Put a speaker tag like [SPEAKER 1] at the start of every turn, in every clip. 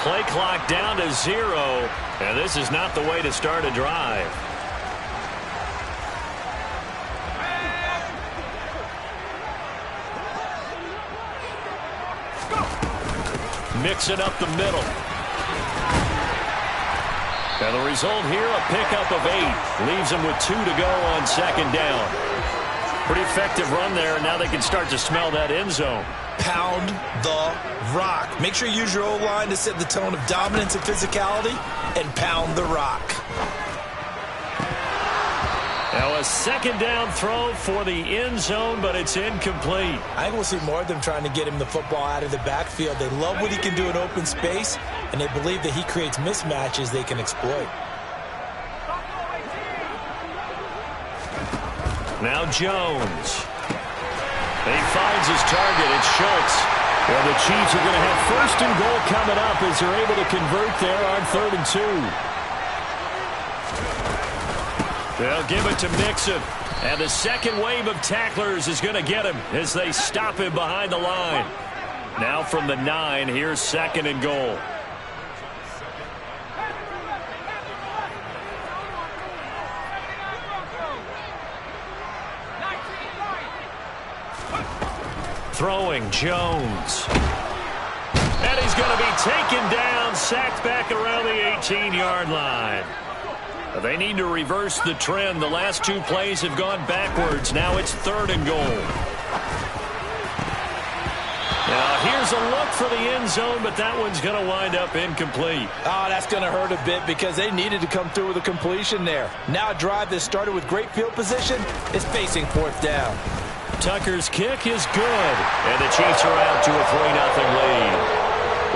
[SPEAKER 1] Play clock down to 0, and this is not the way to start a drive. Mixing up the middle. And the result here, a pickup of 8. Leaves them with 2 to go on second down. Pretty effective run there, and now they can start to smell that end zone.
[SPEAKER 2] Pound the rock. Make sure you use your O-line to set the tone of dominance and physicality, and pound the rock.
[SPEAKER 1] Now a second down throw for the end zone, but it's incomplete.
[SPEAKER 2] I think we'll see more of them trying to get him the football out of the backfield. They love what he can do in open space, and they believe that he creates mismatches they can exploit.
[SPEAKER 1] Now Jones. He finds his target. It's Schultz. Well, the Chiefs are going to have first and goal coming up as they're able to convert there on 3rd and 2. They'll give it to Mixon. And the second wave of tacklers is going to get him as they stop him behind the line. Now from the 9, here's 2nd and goal. Throwing Jones. And he's going to be taken down, sacked back around the 18-yard line. They need to reverse the trend. The last 2 plays have gone backwards. Now it's 3rd and goal. Now here's a look for the end zone, but that one's going to wind up incomplete.
[SPEAKER 2] Oh, that's going to hurt a bit because they needed to come through with a completion there. Now a drive that started with great field position is facing 4th down.
[SPEAKER 1] Tucker's kick is good, and the Chiefs are out to a 3-0 lead.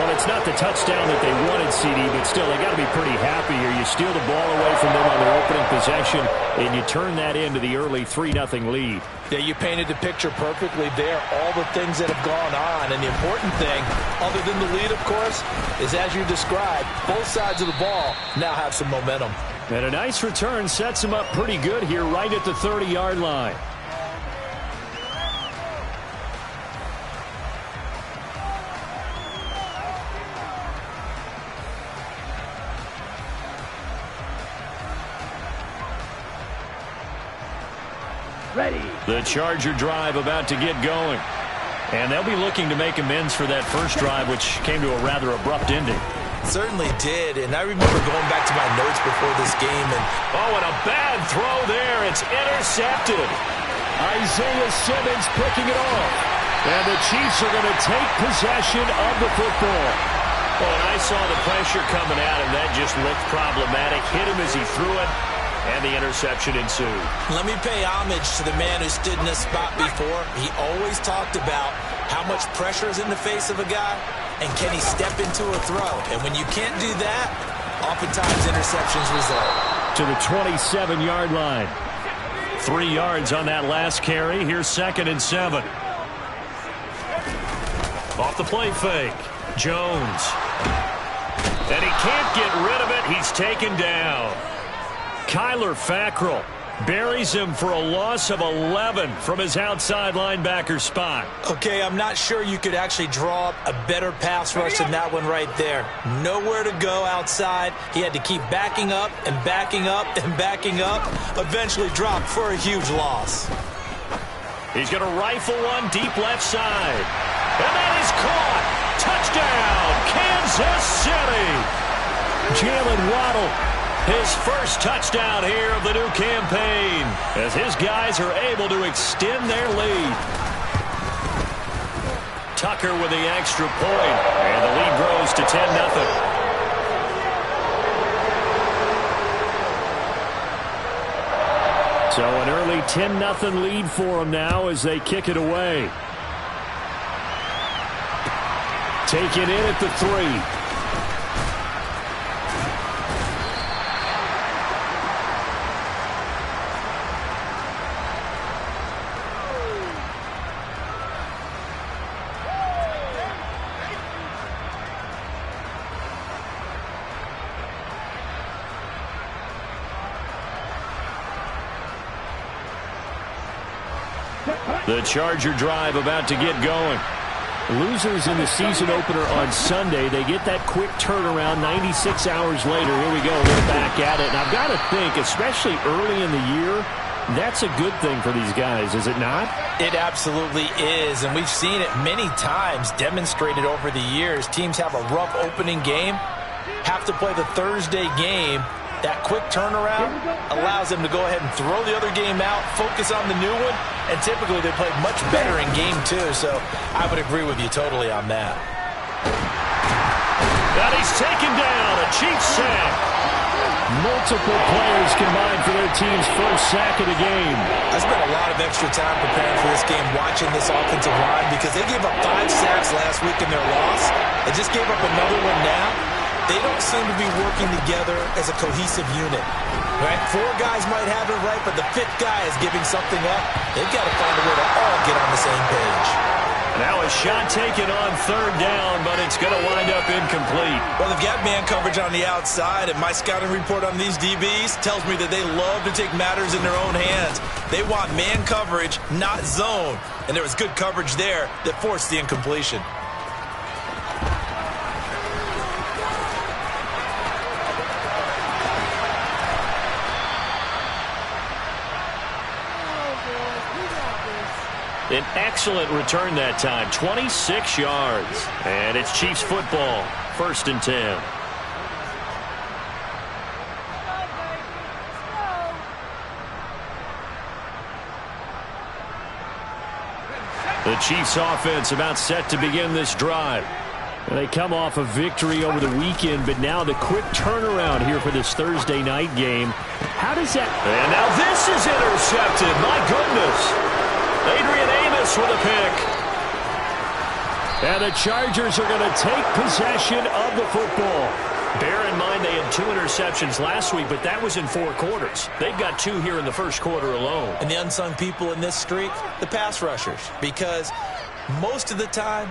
[SPEAKER 1] Well, it's not the touchdown that they wanted, CD, but still, they got to be pretty happy here. You steal the ball away from them on their opening possession, and you turn that into the early 3-0 lead.
[SPEAKER 2] Yeah, you painted the picture perfectly there, all the things that have gone on. And the important thing, other than the lead, of course, is as you described, both sides of the ball now have some momentum.
[SPEAKER 1] And a nice return sets them up pretty good here right at the 30-yard line.
[SPEAKER 3] Ready.
[SPEAKER 1] The Charger drive about to get going. And they'll be looking to make amends for that first drive, which came to a rather abrupt ending.
[SPEAKER 2] Certainly did, and I remember going back to my notes before this game.
[SPEAKER 1] And a bad throw there. It's intercepted. Isaiah Simmons picking it off. And the Chiefs are going to take possession of the football. Well, and I saw the pressure coming at him. That just looked problematic. Hit him as he threw it. And the interception ensued.
[SPEAKER 2] Let me pay homage to the man who stood in this spot before. He always talked about how much pressure is in the face of a guy, and can he step into a throw. And when you can't do that, oftentimes interceptions result.
[SPEAKER 1] To the 27-yard line. 3 yards on that last carry. Here's 2nd and 7. Off the play fake. Jones. And he can't get rid of it. He's taken down. Kyler Fackrell buries him for a loss of 11 from his outside linebacker spot.
[SPEAKER 2] Okay, I'm not sure you could actually draw up a better pass rush than that one right there. Nowhere to go outside. He had to keep backing up and backing up and backing up. Eventually dropped for a huge loss.
[SPEAKER 1] He's going to rifle one deep left side. And that is caught. Touchdown, Kansas City. Jalen Waddle. His first touchdown here of the new campaign as his guys are able to extend their lead. Tucker with the extra point, and the lead grows to 10-0. So an early 10-0 lead for them now as they kick it away. Taken in at the 3. The Charger drive about to get going. Losers in the season opener on Sunday. They get that quick turnaround 96 hours later. Here we go. They're back at it. And I've got to think, especially early in the year, that's a good thing for these guys, is it not?
[SPEAKER 2] It absolutely is, and we've seen it many times demonstrated over the years. Teams have a rough opening game, have to play the Thursday game. That quick turnaround allows them to go ahead and throw the other game out, focus on the new one, and typically they play much better in game two, so I would agree with you totally on that.
[SPEAKER 1] And he's taken down, a Chiefs sack. Multiple players combined for their team's first sack of the game.
[SPEAKER 2] I spent a lot of extra time preparing for this game, watching this offensive line, because they gave up 5 sacks last week in their loss. They just gave up another one now. They don't seem to be working together as a cohesive unit. Right? 4 guys might have it right, but the 5th guy is giving something up. They've got to find a way to all get on the same page.
[SPEAKER 1] Now a shot taken on 3rd down, but it's going to wind up incomplete.
[SPEAKER 2] Well, they've got man coverage on the outside, and my scouting report on these DBs tells me that they love to take matters in their own hands. They want man coverage, not zone. And there was good coverage there that forced the incompletion.
[SPEAKER 1] An excellent return that time, 26 yards. And it's Chiefs football, 1st and 10. The Chiefs offense about set to begin this drive. And they come off a victory over the weekend, but now the quick turnaround here for this Thursday night game. How does that... And now this is intercepted. My goodness. Adrian Amos with a pick. And the Chargers are going to take possession of the football. Bear in mind they had 2 interceptions last week, but that was in 4 quarters. They've got 2 here in the first quarter alone.
[SPEAKER 2] And the unsung people in this streak, the pass rushers, because most of the time,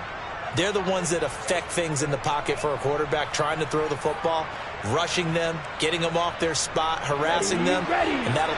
[SPEAKER 2] they're the ones that affect things in the pocket for a quarterback, trying to throw the football, rushing them, getting them off their spot, harassing them, and that'll...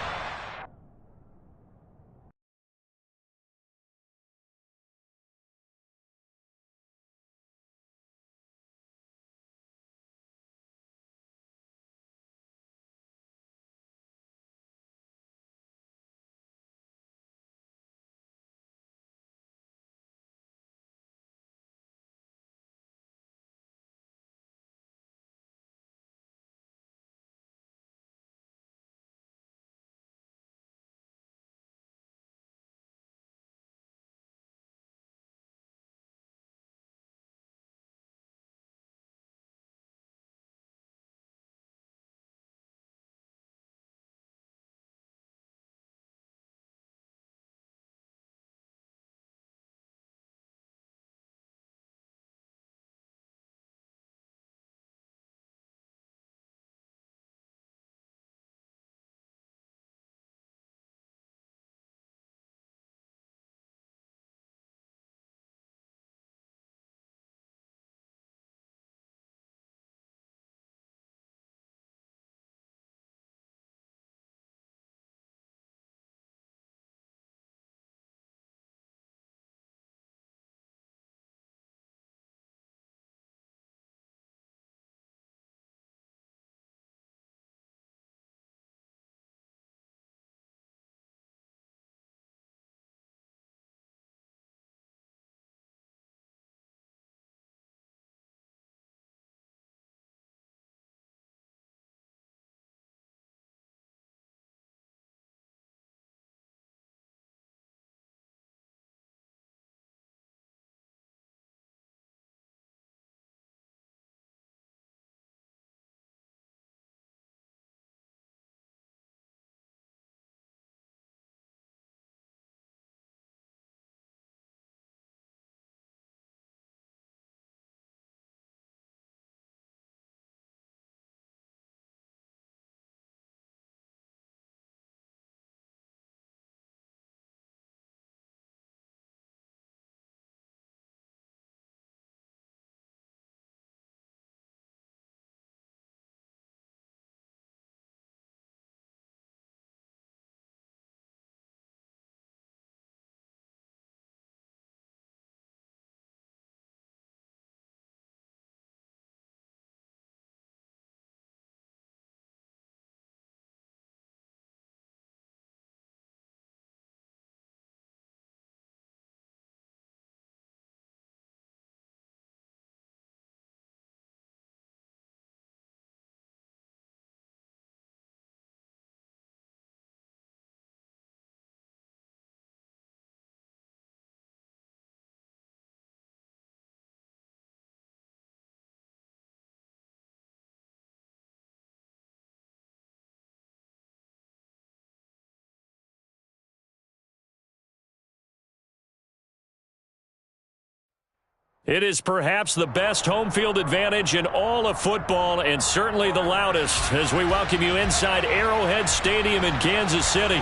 [SPEAKER 1] It is perhaps the best home field advantage in all of football, and certainly the loudest, as we welcome you inside Arrowhead Stadium in Kansas City.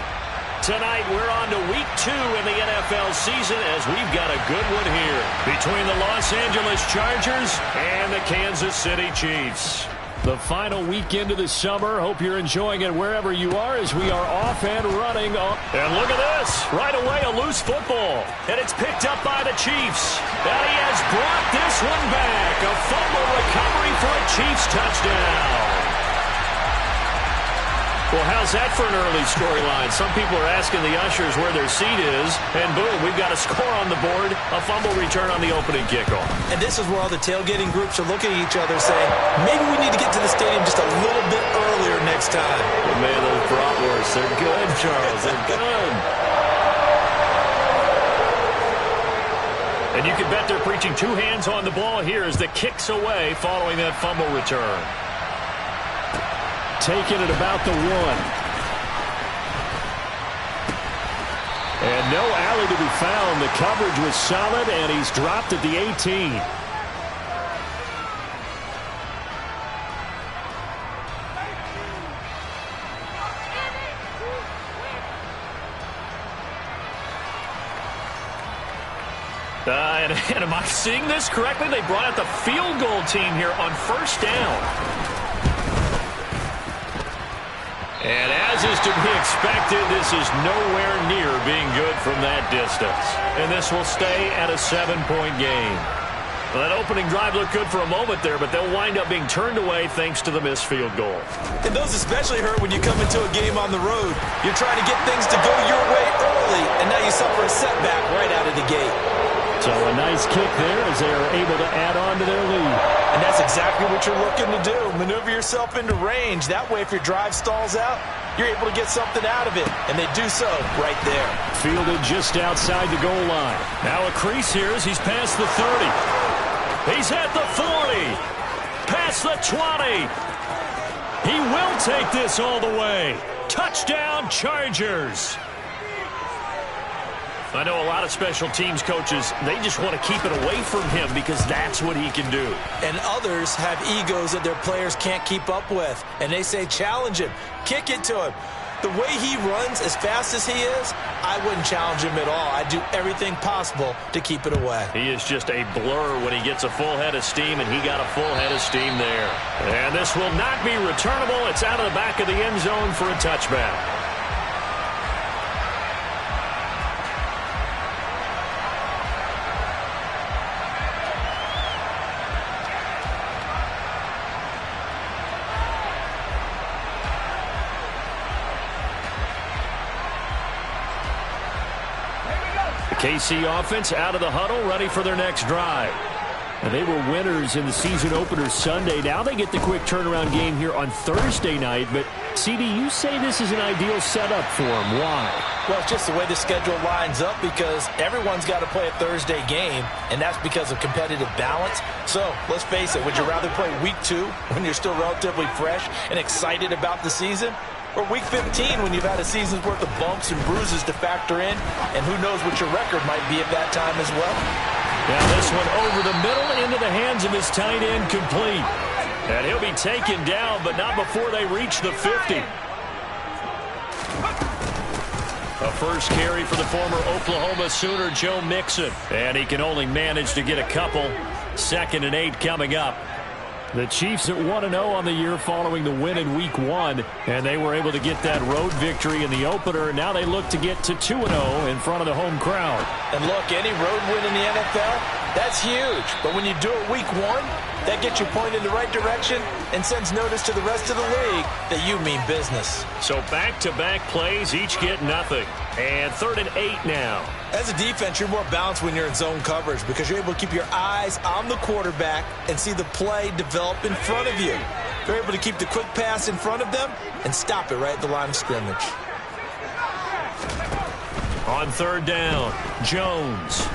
[SPEAKER 1] Tonight, we're on to Week 2 in the NFL season, as we've got a good one here between the Los Angeles Chargers and the Kansas City Chiefs. The final weekend of the summer. Hope you're enjoying it wherever you are as we are off and running. And look at this. Right away, a loose football. And it's picked up by the Chiefs. And he has brought this one back. A fumble recovery for a Chiefs touchdown. Well, how's that for an early storyline? Some people are asking the ushers where their seat is, and boom, we've got a score on the board, a fumble return on the opening kickoff. And this is where all the tailgating groups are looking at each other saying, maybe we need to get to the stadium just a little bit earlier next time. But man, those bratwursts, they're good, Charles, they're good. And you can bet they're preaching two hands on the ball here as the kick's away following that fumble return. Taking it about the 1. And no alley to be found. The coverage was solid, and he's dropped at the 18. And am I seeing this correctly? They brought out the field goal team here on first down. And as is to be expected, this is nowhere near being good from that distance. And this will stay at a 7-point game. Well, that opening drive looked good for a moment there, but they'll wind up being turned away thanks to the missed field goal.
[SPEAKER 2] And those especially hurt when you come into a game on the road. You're trying to get things to go your way early, and now you suffer a setback right out of the gate.
[SPEAKER 1] So a nice kick there as they are able to add on to their lead.
[SPEAKER 2] And that's exactly what you're looking to do. Maneuver yourself into range. That way, if your drive stalls out, you're able to get something out of it. And they do so right there.
[SPEAKER 1] Fielded just outside the goal line. Now a crease here as he's past the 30. He's at the 40. Past the 20. He will take this all the way. Touchdown, Chargers. I know a lot of special teams coaches, they just want to keep it away from him because that's what he can do.
[SPEAKER 2] And others have egos that their players can't keep up with. And they say, challenge him, kick it to him. The way he runs as fast as he is, I wouldn't challenge him at all. I'd do everything possible to keep it away.
[SPEAKER 1] He is just a blur when he gets a full head of steam, and he got a full head of steam there. And this will not be returnable. It's out of the back of the end zone for a touchback. KC offense out of the huddle, ready for their next drive. And they were winners in the season opener Sunday. Now they get the quick turnaround game here on Thursday night. But, CD, you say this is an ideal setup for them. Why?
[SPEAKER 2] Well, it's just the way the schedule lines up because everyone's got to play a Thursday game, and that's because of competitive balance. So, let's face it, would you rather play Week 2 when you're still relatively fresh and excited about the season? Or Week 15 when you've had a season's worth of bumps and bruises to factor in, and who knows what your record might be at that time as well.
[SPEAKER 1] Now this one over the middle into the hands of his tight end, complete. And he'll be taken down, but not before they reach the 50. A first carry for the former Oklahoma Sooner, Joe Mixon. And he can only manage to get a couple. 2nd and 8 coming up. The Chiefs at 1-0 on the year following the win in Week 1, and they were able to get that road victory in the opener. Now they look to get to 2-0 in front of the home crowd.
[SPEAKER 2] And look, any road win in the NFL, that's huge. But when you do it Week 1, that gets you pointed in the right direction and sends notice to the rest of the league that you mean business.
[SPEAKER 1] So back-to-back plays, each get nothing. And 3rd and 8 now.
[SPEAKER 2] As a defense, you're more balanced when you're in zone coverage because you're able to keep your eyes on the quarterback and see the play develop in front of you. You're able to keep the quick pass in front of them and stop it right at the line of scrimmage.
[SPEAKER 1] On 3rd down, Jones.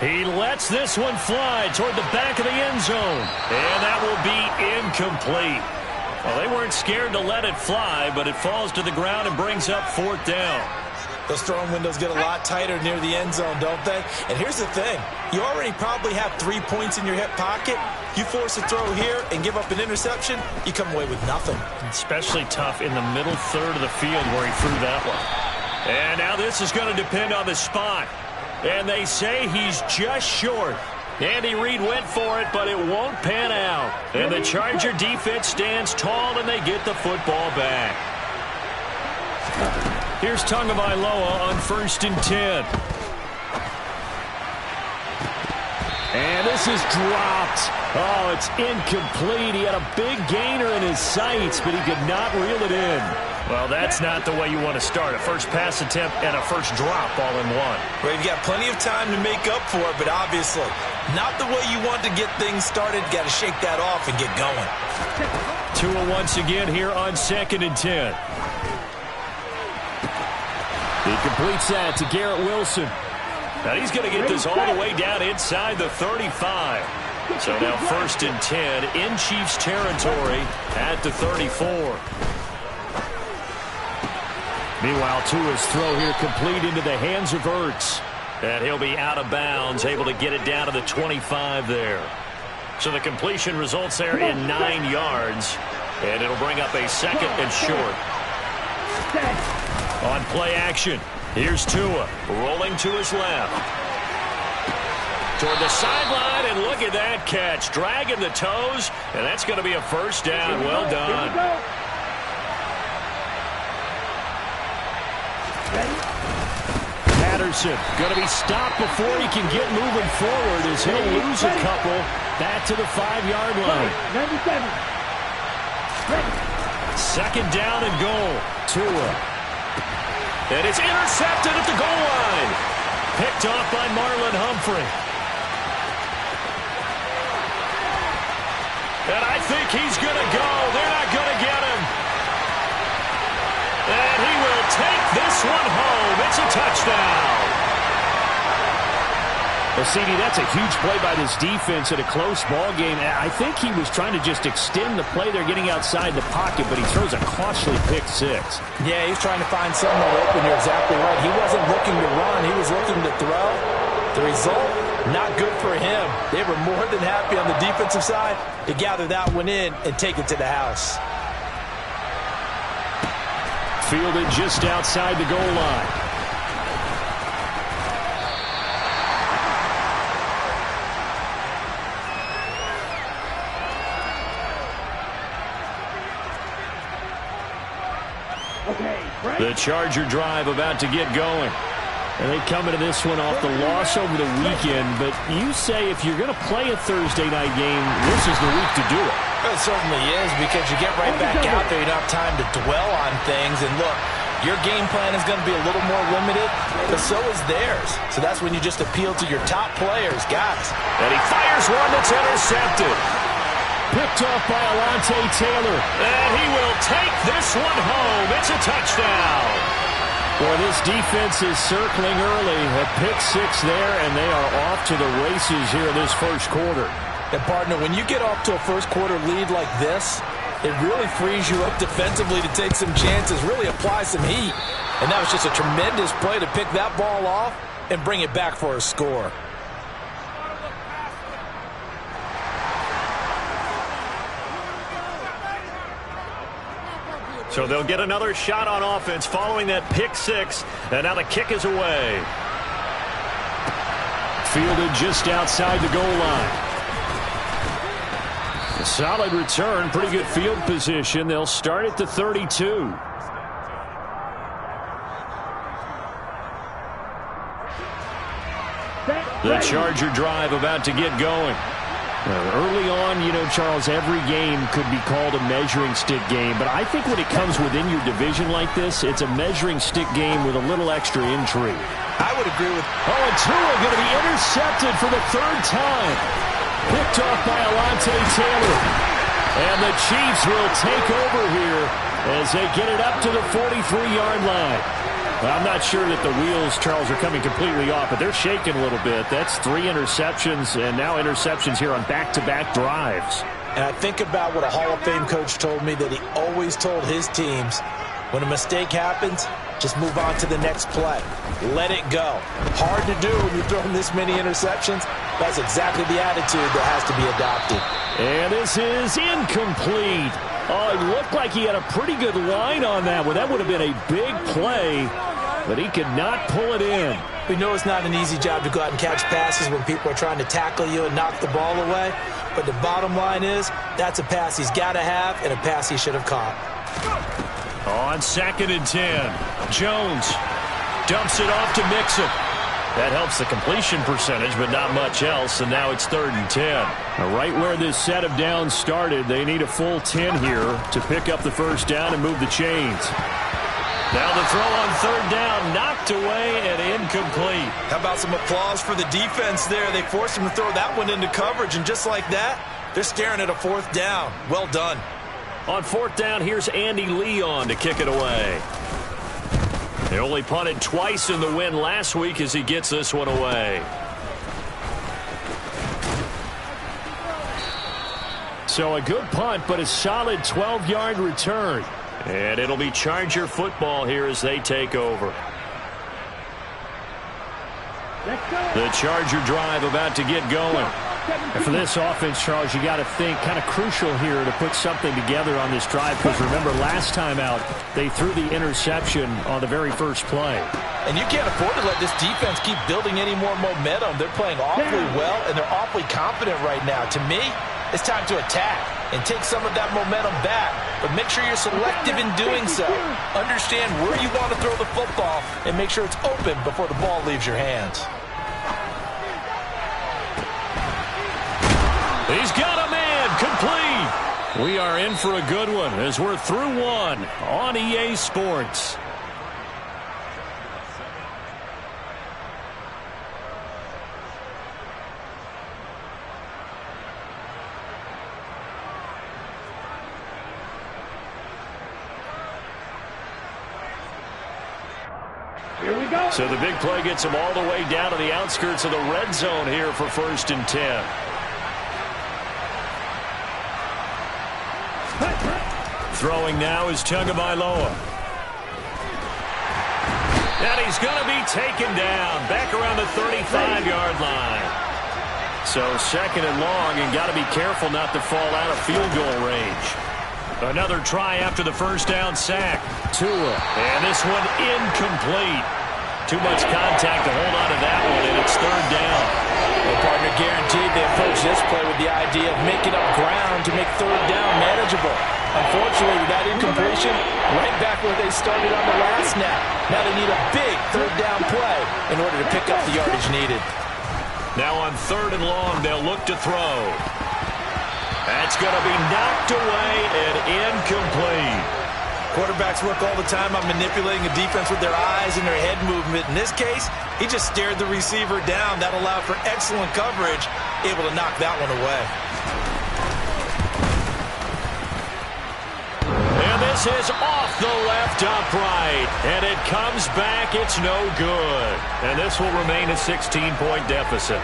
[SPEAKER 1] He lets this one fly toward the back of the end zone. And that will be incomplete. Well, they weren't scared to let it fly, but it falls to the ground and brings up 4th down.
[SPEAKER 2] Those throwing windows get a lot tighter near the end zone, don't they? And here's the thing. You already probably have 3 points in your hip pocket. You force a throw here and give up an interception, you come away with nothing.
[SPEAKER 1] Especially tough in the middle third of the field where he threw that one. And now this is going to depend on the spot. And they say he's just short. Andy Reid went for it, but it won't pan out. And the Charger defense stands tall, and they get the football back. Here's Tagovailoa on 1st and 10. And this is dropped. Oh, it's incomplete. He had a big gainer in his sights, but he could not reel it in. Well, that's not the way you want to start. A first pass attempt and a first drop all in one.
[SPEAKER 2] Well, you've got plenty of time to make up for it, but obviously not the way you want to get things started. Got to shake that off and get going.
[SPEAKER 1] Tua once again here on 2nd and 10. He completes that to Garrett Wilson. Now he's going to get this all the way down inside the 35. So now 1st and 10 in Chiefs territory at the 34. Meanwhile, Tua's throw here complete into the hands of Ertz. And he'll be out of bounds, able to get it down to the 25 there. So the completion results there in 9 yards. And it'll bring up a 2nd and short. On play action, here's Tua rolling to his left. Toward the sideline, and look at that catch. Dragging the toes, and that's going to be a first down. Well done. Patterson going to be stopped before he can get moving forward as he'll lose a couple back to the 5-yard line. 2nd down and goal. Tua. And it's intercepted at the goal line. Picked off by Marlon Humphrey. And I think he's going to go. They're not going to get him. And he will take this one home. It's a touchdown. Well, CD, that's a huge play by this defense in a close ball game. I think he was trying to just extend the play. They're getting outside the pocket, but he throws a costly pick 6.
[SPEAKER 2] Yeah, he's trying to find someone open. You're exactly right. He wasn't looking to run. He was looking to throw. The result, not good for him. They were more than happy on the defensive side to gather that one in and take it to the house.
[SPEAKER 1] Fielded just outside the goal line. The Charger drive about to get going. And they come into this one off the loss over the weekend. But you say if you're going to play a Thursday night game, this is the week to do it.
[SPEAKER 2] It certainly is, because you get right back out there. You don't have time to dwell on things. And look, your game plan is going to be a little more limited, but so is theirs. So that's when you just appeal to your top players, guys.
[SPEAKER 1] And he fires one that's intercepted. Picked off by Alontae Taylor. And he will take this one home. It's a touchdown. Boy, this defense is circling early. A pick 6 there, and they are off to the races here in this first quarter.
[SPEAKER 2] And, partner, when you get off to a first-quarter lead like this, it really frees you up defensively to take some chances, really apply some heat. And that was just a tremendous play to pick that ball off and bring it back for a score.
[SPEAKER 1] So they'll get another shot on offense following that pick 6. And now the kick is away. Fielded just outside the goal line. A solid return, pretty good field position. They'll start at the 32. The Charger drive about to get going. Early on, you know, Charles, every game could be called a measuring stick game. But I think when it comes within your division like this, it's a measuring stick game with a little extra intrigue.
[SPEAKER 2] I would agree with...
[SPEAKER 1] Oh, and Tua going to be intercepted for the 3rd time. Picked off by Alontae Taylor. And the Chiefs will take over here as they get it up to the 43-yard line. I'm not sure that the wheels, Charles, are coming completely off, but they're shaking a little bit. That's 3 interceptions, and now interceptions here on back-to-back drives.
[SPEAKER 2] And I think about what a Hall of Fame coach told me, that he always told his teams, When a mistake happens, just move on to the next play. Let it go. Hard to do when you're throwing this many interceptions. That's exactly the attitude that has to be adopted.
[SPEAKER 1] And this is incomplete. Oh, it looked like he had a pretty good line on that one. That would have been a big play, but he could not pull it in.
[SPEAKER 2] We know it's not an easy job to go out and catch passes when people are trying to tackle you and knock the ball away. But the bottom line is, that's a pass he's got to have and a pass he should have caught.
[SPEAKER 1] On 2nd and 10, Jones dumps it off to Mixon. That helps the completion percentage, but not much else, and now it's 3rd and 10. Now, right where this set of downs started, they need a full 10 here to pick up the first down and move the chains. Now the throw on 3rd down, knocked away and incomplete.
[SPEAKER 2] How about some applause for the defense there? They forced him to throw that one into coverage, and just like that, they're staring at a 4th down. Well done.
[SPEAKER 1] On 4th down, here's Andy Leon to kick it away. They only punted twice in the win last week as he gets this one away. So a good punt, but a solid 12-yard return. And it'll be Charger football here as they take over. The Charger drive about to get going. And for this offense, Charles, you got to think kind of crucial here to put something together on this drive, because remember last time out they threw the interception on the very first play.
[SPEAKER 2] And you can't afford to let this defense keep building any more momentum. They're playing awfully well, and they're awfully confident right now. To me, it's time to attack and take some of that momentum back. But make sure you're selective in doing so. Understand where you want to throw the football and make sure it's open before the ball leaves your hands.
[SPEAKER 1] He's got a man, complete. We are in for a good one as we're through one on EA Sports.
[SPEAKER 3] Here we go.
[SPEAKER 1] So the big play gets him all the way down to the outskirts of the red zone here for 1st and 10. Throwing now is Tagovailoa. And he's going to be taken down back around the 35-yard line. So 2nd and long, and got to be careful not to fall out of field goal range. Another try after the first down sack. Tua. And this one incomplete. Too much contact to hold on to that one, and it's 3rd down.
[SPEAKER 2] Well, partner, guaranteed they approach this play with the idea of making up ground to make 3rd down manageable. Unfortunately, with that incompletion, right back where they started on the last snap. Now they need a big 3rd down play in order to pick up the yardage needed.
[SPEAKER 1] Now on 3rd and long, they'll look to throw. That's going to be knocked away and incomplete.
[SPEAKER 2] Quarterbacks work all the time on manipulating a defense with their eyes and their head movement. In this case, he just stared the receiver down. That allowed for excellent coverage, able to knock that one away.
[SPEAKER 1] And this is off the left upright. And it comes back. It's no good. And this will remain a 16-point deficit.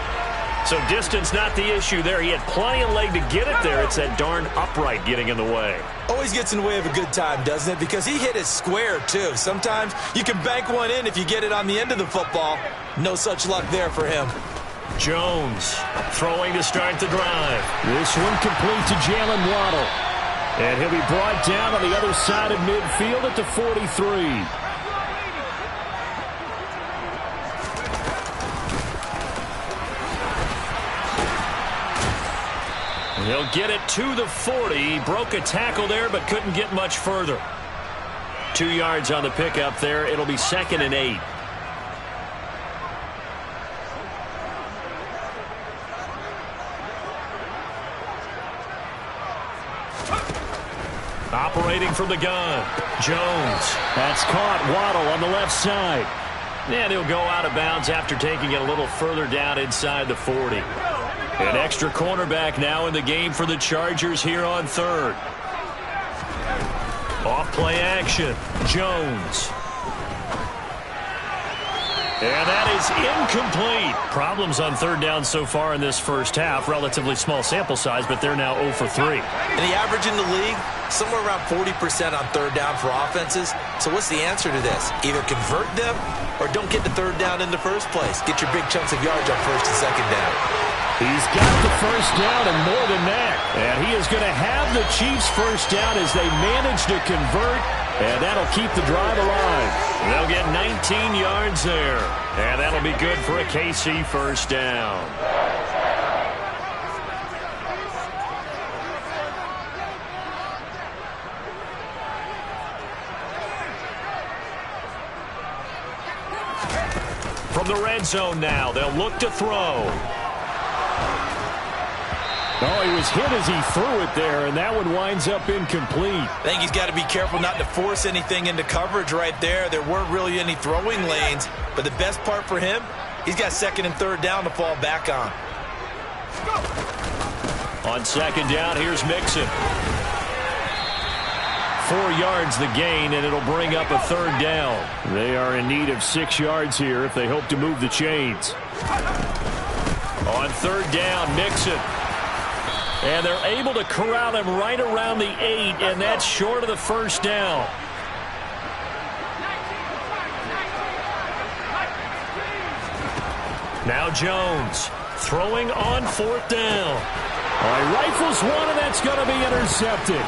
[SPEAKER 1] So distance not the issue there. He had plenty of leg to get it there. It's that darn upright getting in the way.
[SPEAKER 2] Always gets in the way of a good time, doesn't it? Because he hit it square, too. Sometimes you can bank one in if you get it on the end of the football. No such luck there for him.
[SPEAKER 1] Jones throwing to start the drive. This one complete to Jalen Waddle. And he'll be brought down on the other side of midfield at the 43. He'll get it to the 40. He broke a tackle there, but couldn't get much further. 2 yards on the pickup there. It'll be 2nd and 8. Operating from the gun. Jones. That's caught. Waddle on the left side. And he'll go out of bounds after taking it a little further down inside the 40. An extra cornerback now in the game for the Chargers here on 3rd. Off play action. Jones. And that is incomplete. Problems on third down so far in this first half. Relatively small sample size, but they're now 0 for 3.
[SPEAKER 2] And the average in the league, somewhere around 40% on third down for offenses. So what's the answer to this? Either convert them or don't get the third down in the first place. Get your big chunks of yards on first and second down.
[SPEAKER 1] He's got the first down and more than that. And he is going to have the Chiefs first down as they manage to convert. And that'll keep the drive alive. They'll get 19 yards there. And that'll be good for a KC first down. From the red zone now, they'll look to throw. Oh, he was hit as he threw it there, and that one winds up incomplete.
[SPEAKER 2] I think he's got to be careful not to force anything into coverage right there. There weren't really any throwing lanes, but the best part for him, he's got second and third down to fall back on.
[SPEAKER 1] On second down, here's Mixon. 4 yards the gain, and it'll bring up a third down. They are in need of 6 yards here if they hope to move the chains. On third down, Mixon. And they're able to corral him right around the 8, and that's short of the first down. Now Jones throwing on fourth down. Rifles one, and that's going to be intercepted.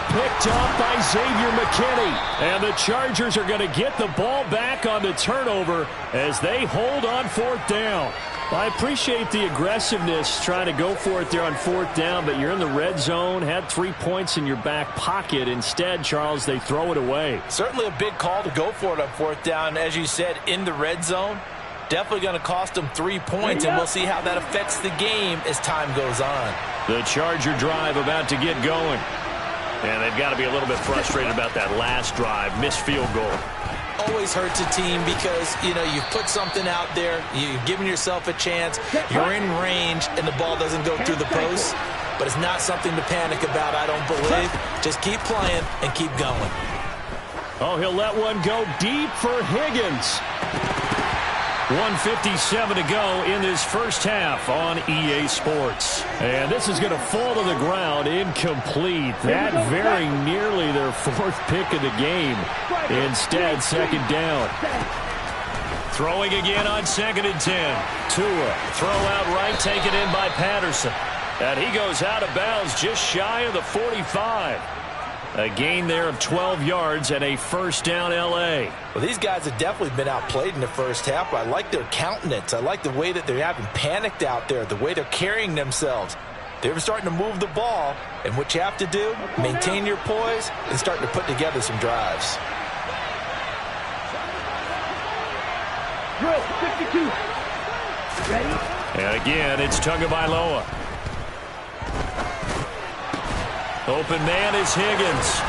[SPEAKER 1] Picked up by Xavier McKinney. And the Chargers are going to get the ball back on the turnover as they hold on fourth down. I appreciate the aggressiveness trying to go for it there on fourth down, but you're in the red zone, had 3 points in your back pocket. Instead, Charles, they throw it away.
[SPEAKER 2] Certainly a big call to go for it on fourth down. As you said, in the red zone, definitely going to cost them 3 points, and we'll see how that affects the game as time goes on.
[SPEAKER 1] The Charger drive about to get going. And they've got to be a little bit frustrated about that last drive, missed field goal.
[SPEAKER 2] Always hurts a team because, you know, you've put something out there, you've given yourself a chance, you're in range, and the ball doesn't go through the post. But it's not something to panic about, I don't believe. Just keep playing and keep going.
[SPEAKER 1] Oh, he'll let one go deep for Higgins. 1:57 to go in this first half on EA Sports. And this is going to fall to the ground, incomplete. That very nearly their 4th pick of the game. Instead, second down. Throwing again on 2nd and 10. Tua, throw out right, taken in by Patterson. And he goes out of bounds just shy of the 45. A gain there of 12 yards and a first down L.A.
[SPEAKER 2] Well, these guys have definitely been outplayed in the first half. I like their countenance. I like the way that they're having panicked out there, the way they're carrying themselves. They're starting to move the ball, and what you have to do, maintain your poise and starting to put together some drives.
[SPEAKER 3] Drill 52. Ready?
[SPEAKER 1] And again, it's Tagovailoa. Open man is Higgins.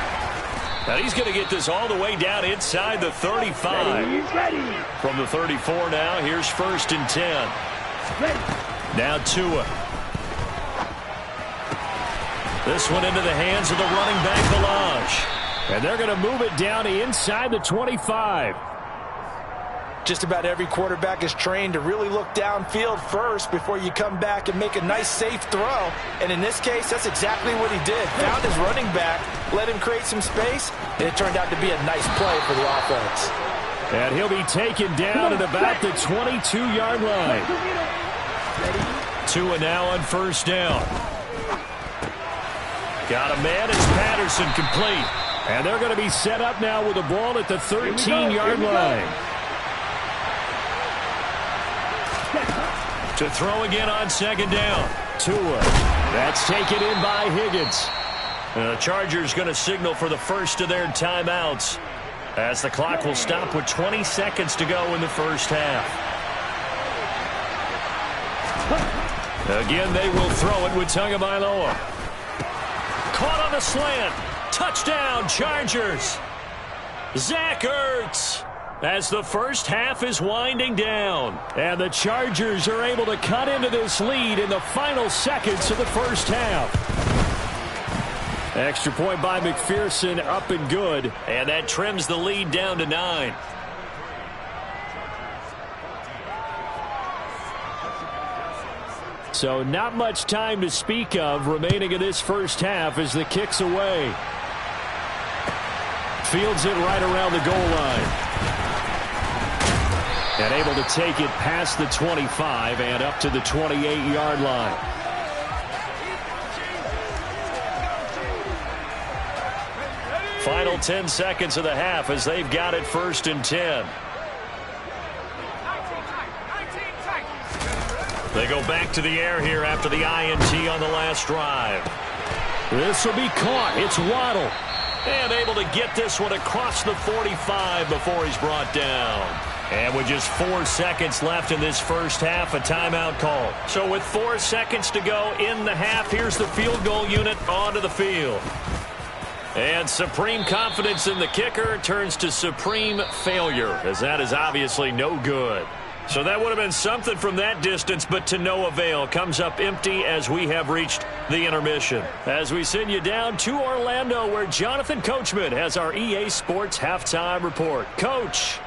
[SPEAKER 1] Now he's going to get this all the way down inside the 35.
[SPEAKER 3] Ready.
[SPEAKER 1] From the 34 now, here's 1st and 10.
[SPEAKER 3] Ready.
[SPEAKER 1] Now Tua. This one into the hands of the running back, Balaj. And they're going to move it down inside the 25.
[SPEAKER 2] Just about every quarterback is trained to really look downfield first before you come back and make a nice, safe throw. And in this case, that's exactly what he did. Found his running back, let him create some space, and it turned out to be a nice play for the offense.
[SPEAKER 1] And he'll be taken down at about the 22-yard line. Tua now on first down. Got a man as Patterson complete. And they're going to be set up now with the ball at the 13-yard line. To throw again on second down. Tua. That's taken in by Higgins. The Chargers going to signal for the first of their timeouts as the clock will stop with 20 seconds to go in the first half. Again, they will throw it with Tagovailoa. Caught on the slant. Touchdown, Chargers. Zach Ertz. As the first half is winding down. And the Chargers are able to cut into this lead in the final seconds of the first half. Extra point by McPherson, up and good. And that trims the lead down to 9. So not much time to speak of remaining in this first half as the kick's away. Fields it right around the goal line. And able to take it past the 25 and up to the 28-yard line. Final 10 seconds of the half as they've got it 1st and 10. They go back to the air here after the INT on the last drive. This will be caught. It's Waddle. And able to get this one across the 45 before he's brought down. And with just 4 seconds left in this first half, a timeout call. So with 4 seconds to go in the half, here's the field goal unit onto the field. And supreme confidence in the kicker turns to supreme failure, as that is obviously no good. So that would have been something from that distance, but to no avail. Comes up empty as we have reached the intermission. As we send you down to Orlando, where Jonathan Coachman has our EA Sports Halftime Report. Coach.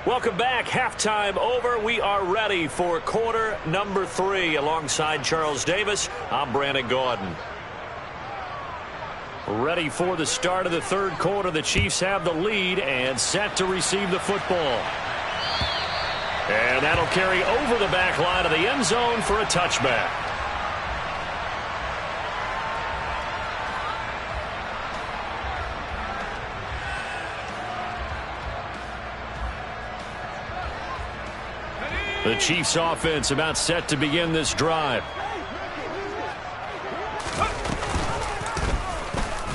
[SPEAKER 1] Welcome back. Halftime over. We are ready for quarter number 3. Alongside Charles Davis, I'm Brandon Gaudin. Ready for the start of the third quarter. The Chiefs have the lead and set to receive the football. And that'll carry over the back line of the end zone for a touchback. The Chiefs offense about set to begin this drive.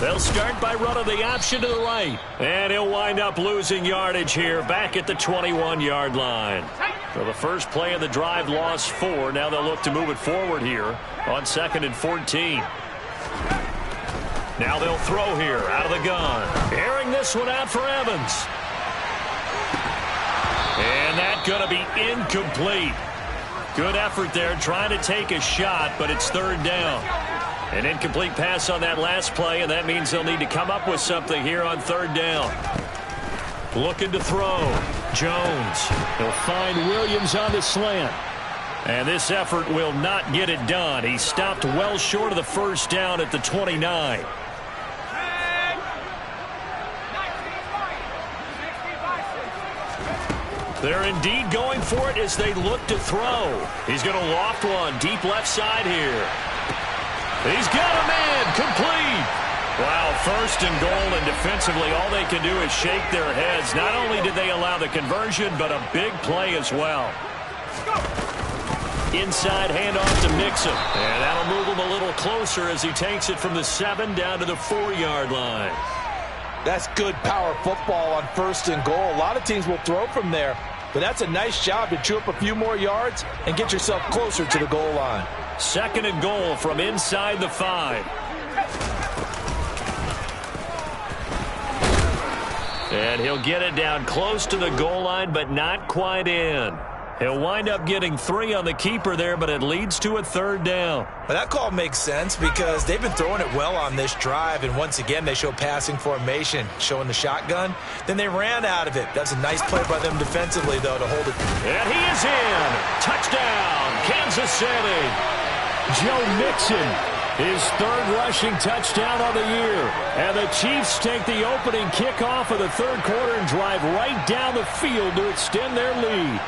[SPEAKER 1] They'll start by running the option to the right. And he'll wind up losing yardage here back at the 21-yard line. So the first play of the drive lost 4. Now they'll look to move it forward here on 2nd and 14. Now they'll throw here out of the gun. Airing this one out for Evans. And that's going to be incomplete. Good effort there trying to take a shot, but it's 3rd down. An incomplete pass on that last play, and that means they'll need to come up with something here on 3rd down. Looking to throw. Jones. He'll find Williams on the slant. And this effort will not get it done. He stopped well short of the 1st down at the 29. They're indeed going for it as they look to throw. He's going to loft one deep left side here. He's got a man complete. Wow, 1st and goal, and defensively all they can do is shake their heads. Not only did they allow the conversion, but a big play as well. Inside handoff to Mixon. And that'll move him a little closer as he takes it from the 7 down to the 4-yard line.
[SPEAKER 2] That's good power football on 1st and goal. A lot of teams will throw from there, but that's a nice job to chew up a few more yards and get yourself closer to the goal line.
[SPEAKER 1] 2nd and goal from inside the 5. And he'll get it down close to the goal line, but not quite in. He'll wind up getting 3 on the keeper there, but it leads to a 3rd down.
[SPEAKER 2] Well, that call makes sense because they've been throwing it well on this drive, and once again they show passing formation, showing the shotgun. Then they ran out of it. That's a nice play by them defensively, though, to hold it.
[SPEAKER 1] And he is in. Touchdown, Kansas City. Joe Mixon, his 3rd rushing touchdown on the year. And the Chiefs take the opening kickoff of the 3rd quarter and drive right down the field to extend their lead.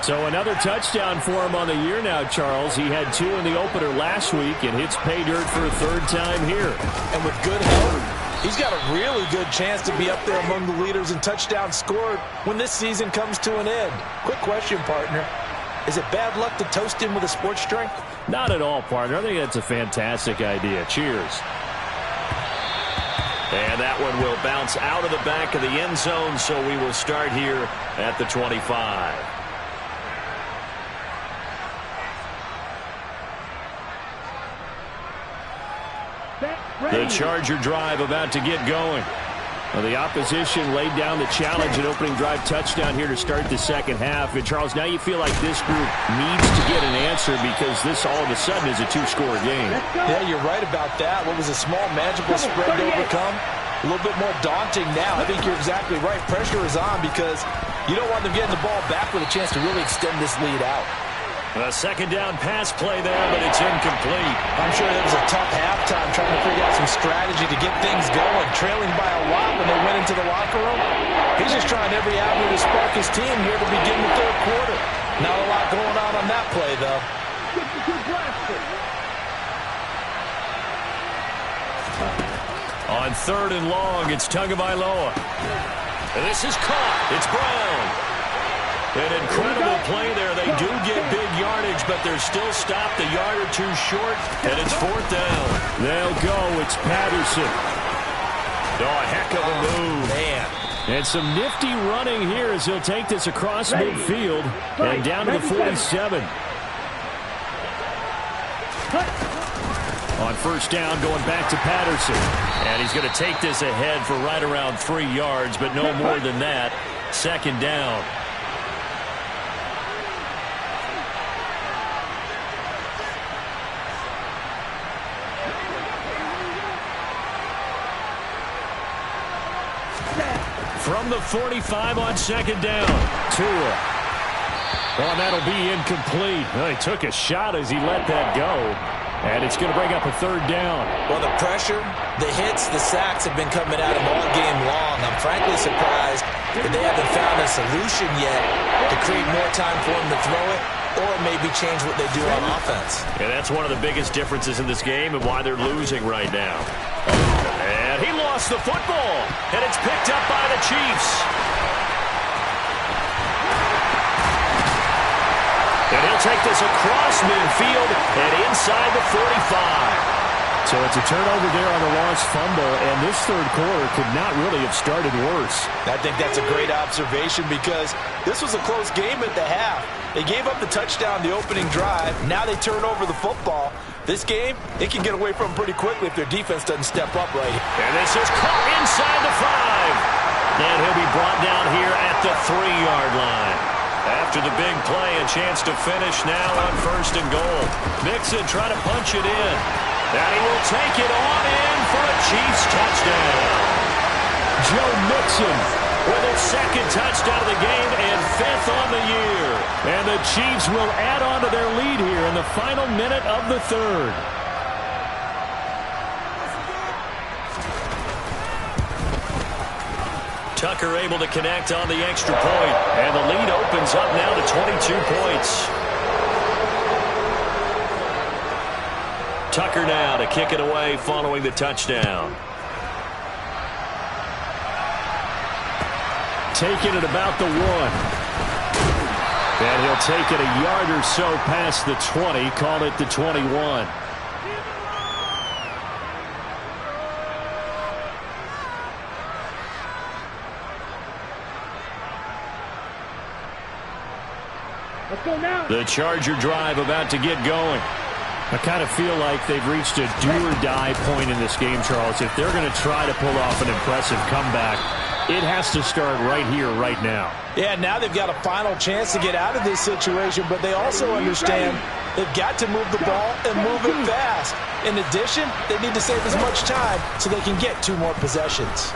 [SPEAKER 1] So another touchdown for him on the year now, Charles. He had 2 in the opener last week and hits pay dirt for a 3rd time here.
[SPEAKER 2] And with good help, he's got a really good chance to be up there among the leaders in touchdowns scored when this season comes to an end. Quick question, partner. Is it bad luck to toast him with a sports drink?
[SPEAKER 1] Not at all, partner. I think that's a fantastic idea. Cheers. And that one will bounce out of the back of the end zone, so we will start here at the 25. The Charger drive about to get going. Well, the opposition laid down the challenge and opening drive touchdown here to start the 2nd half. And, Charles, now you feel like this group needs to get an answer because this all of a sudden is a 2-score game.
[SPEAKER 2] Yeah, you're right about that. What was a small magical spread to overcome? A little bit more daunting now. I think you're exactly right. Pressure is on because You don't want them getting the ball back with a chance to really extend this lead out.
[SPEAKER 1] A second down pass play there, but it's incomplete.
[SPEAKER 2] I'm sure there was a tough halftime trying to figure out some strategy to get things going, trailing by a lot when they went into the locker room. He's just trying every avenue to spark his team here to begin the third quarter. Not a lot going on that play, though.
[SPEAKER 1] On third and long, it's Tagovailoa. This is caught. It's Brown. An incredible play there. They do get big yardage, but they're still stopped a yard or two short, and it's fourth down. They'll go. It's Patterson. Oh, a heck of a move.
[SPEAKER 2] Man.
[SPEAKER 1] And some nifty running here as he'll take this across midfield and down to the 47. On first down, going back to Patterson. And he's going to take this ahead for right around 3 yards, but no more than that. Second down. From the 45 on second down. Tua. Oh, that'll be incomplete. Well, he took a shot as he let that go. And it's going to bring up a third down.
[SPEAKER 2] Well, the pressure, the hits, the sacks have been coming at him all game long. I'm frankly surprised that they haven't found a solution yet to create more time for him to throw it or maybe change what they do on offense.
[SPEAKER 1] And that's one of the biggest differences in this game and why they're losing right now. And he lost the football. And it's picked up by the Chiefs. And he'll take this across midfield and inside the 45. So it's a turnover there on the lost fumble, and this third quarter could not really have started worse.
[SPEAKER 2] I think that's a great observation because this was a close game at the half. They gave up the touchdown the opening drive. Now they turn over the football. This game, they can get away from pretty quickly if their defense doesn't step up right here.
[SPEAKER 1] And this is caught inside the 5. And he'll be brought down here at the 3-yard line. After the big play, a chance to finish now on first and goal. Mixon trying to punch it in. And he will take it on in for a Chiefs touchdown. Joe Mixon with his second touchdown of the game and 5th on the year. And the Chiefs will add on to their lead here in the final minute of the third. Tucker able to connect on the extra point. And the lead opens up now to 22 points. Tucker now to kick it away following the touchdown. Taking it about the 1. And he'll take it a yard or so past the 20. Call it the 21.
[SPEAKER 3] Let's go now.
[SPEAKER 1] The Charger drive about to get going. I kind of feel like they've reached a do-or-die point in this game, Charles. If they're going to try to pull off an impressive comeback, it has to start right here, right now.
[SPEAKER 2] Yeah, now they've got a final chance to get out of this situation, but they also understand they've got to move the ball and move it fast. In addition, they need to save as much time so they can get 2 more possessions.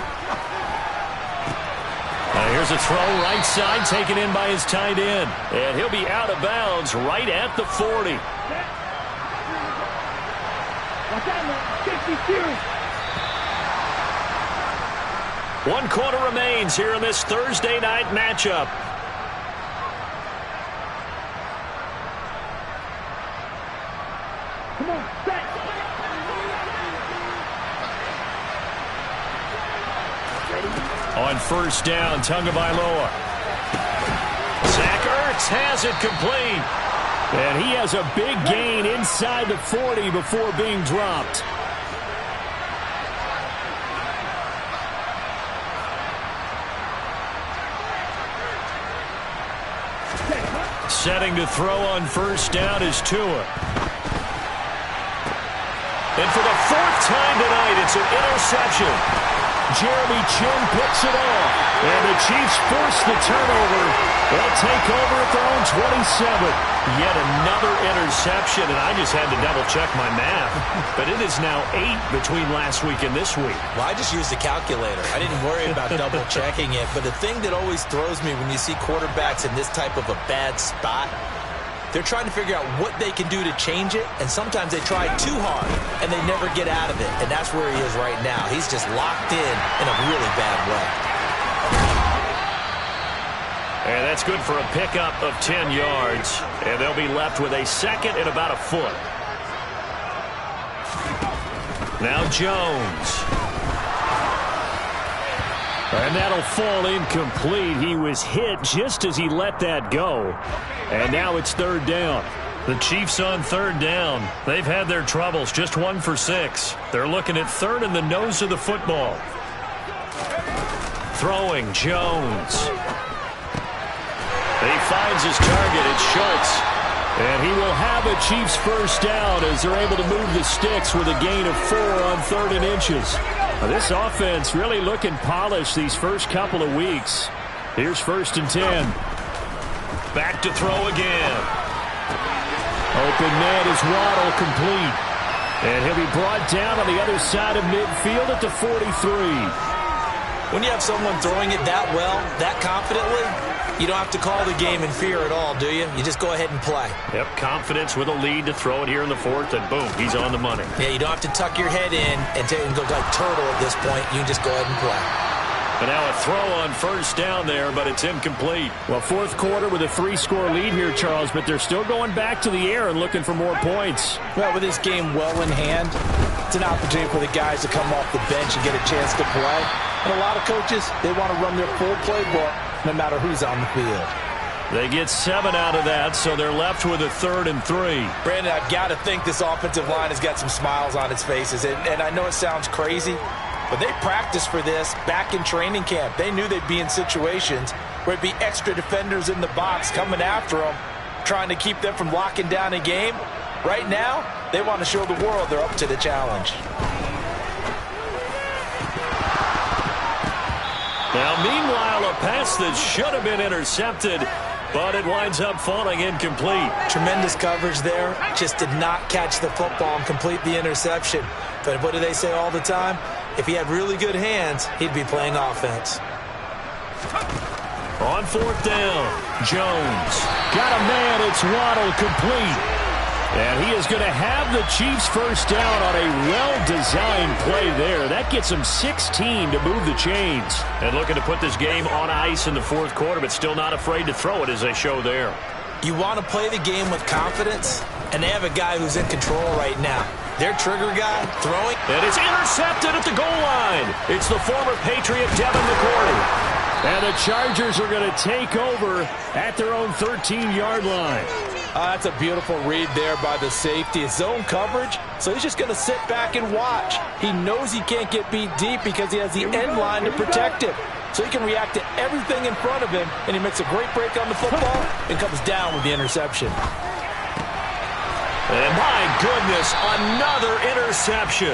[SPEAKER 1] Here's a throw right side taken in by his tight end. And he'll be out of bounds right at the 40.
[SPEAKER 3] Watch out, man. 52.
[SPEAKER 1] 1 quarter remains here in this Thursday night matchup.
[SPEAKER 3] Come on, set.
[SPEAKER 1] On first down, Tagovailoa. Zach Ertz has it complete. And he has a big gain inside the 40 before being dropped. Setting to throw on first down is Tua. And for the 4th time tonight, it's an interception. Jeremy Chin picks it off. And the Chiefs force the turnover. They'll take over at their own 27.
[SPEAKER 2] Yet another interception, and I just had to double-check my math.
[SPEAKER 1] But it is now 8 between last week and this week.
[SPEAKER 2] Well, I just used a calculator. I didn't worry about double-checking it. But the thing that always throws me when you see quarterbacks in this type of a bad spot, they're trying to figure out what they can do to change it, and sometimes they try too hard, and they never get out of it. And that's where he is right now. He's just locked in a really bad way.
[SPEAKER 1] And that's good for a pickup of 10 yards. And they'll be left with a second and about a foot. Now Jones. And that'll fall incomplete. He was hit just as he let that go. And now it's third down. The Chiefs on third down. They've had their troubles, just 1 for 6. They're looking at third in the nose of the football. Throwing Jones. He finds his target. It's Schultz. And he will have a Chiefs first down as they're able to move the sticks with a gain of 4 on 3rd and inches. This offense really looking polished these first couple of weeks. Here's 1st and 10. Back to throw again. Open man is Waddle, complete. And he'll be brought down on the other side of midfield at the 43.
[SPEAKER 2] When you have someone throwing it that well, that confidently, you don't have to call the game in fear at all, do you? You just go ahead and play.
[SPEAKER 1] Yep, confidence with a lead to throw it here in the 4th, and boom, he's on the money.
[SPEAKER 2] Yeah, you don't have to tuck your head in and go like turtle at this point. You can just go ahead and play.
[SPEAKER 1] And now a throw on first down there, but it's incomplete. Well, 4th quarter with a 3-score lead here, Charles, but they're still going back to the air and looking for more points.
[SPEAKER 4] Well, with this game well in hand, it's an opportunity for the guys to come off the bench and get a chance to play. And a lot of coaches, they want to run their full playbook no matter who's on the field.
[SPEAKER 1] They get 7 out of that, so they're left with a 3rd and 3.
[SPEAKER 4] Brandon, I've got to think this offensive line has got some smiles on its faces. And I know it sounds crazy, but they practiced for this back in training camp. They knew they'd be in situations where it'd be extra defenders in the box coming after them, trying to keep them from locking down a game. Right now, they want to show the world they're up to the challenge.
[SPEAKER 1] Now, meanwhile, a pass that should have been intercepted, but it winds up falling incomplete.
[SPEAKER 2] Tremendous coverage there. Just did not catch the football and complete the interception. But what do they say all the time? If he had really good hands, he'd be playing offense.
[SPEAKER 1] On 4th down, Jones. Got a man, it's Waddle, complete. And he is going to have the Chiefs first down on a well-designed play there. That gets them 16 to move the chains. And looking to put this game on ice in the 4th quarter, but still not afraid to throw it as they show there.
[SPEAKER 2] You want to play the game with confidence, and they have a guy who's in control right now. Their trigger guy throwing.
[SPEAKER 1] And it's intercepted at the goal line. It's the former Patriot, Devin McCourty. And the Chargers are going to take over at their own 13-yard line.
[SPEAKER 4] That's a beautiful read there by the safety. It's zone coverage, so he's just going to sit back and watch. He knows he can't get beat deep because he has the end line to protect him. So he can react to everything in front of him, and he makes a great break on the football and comes down with the interception.
[SPEAKER 1] And my goodness, another interception.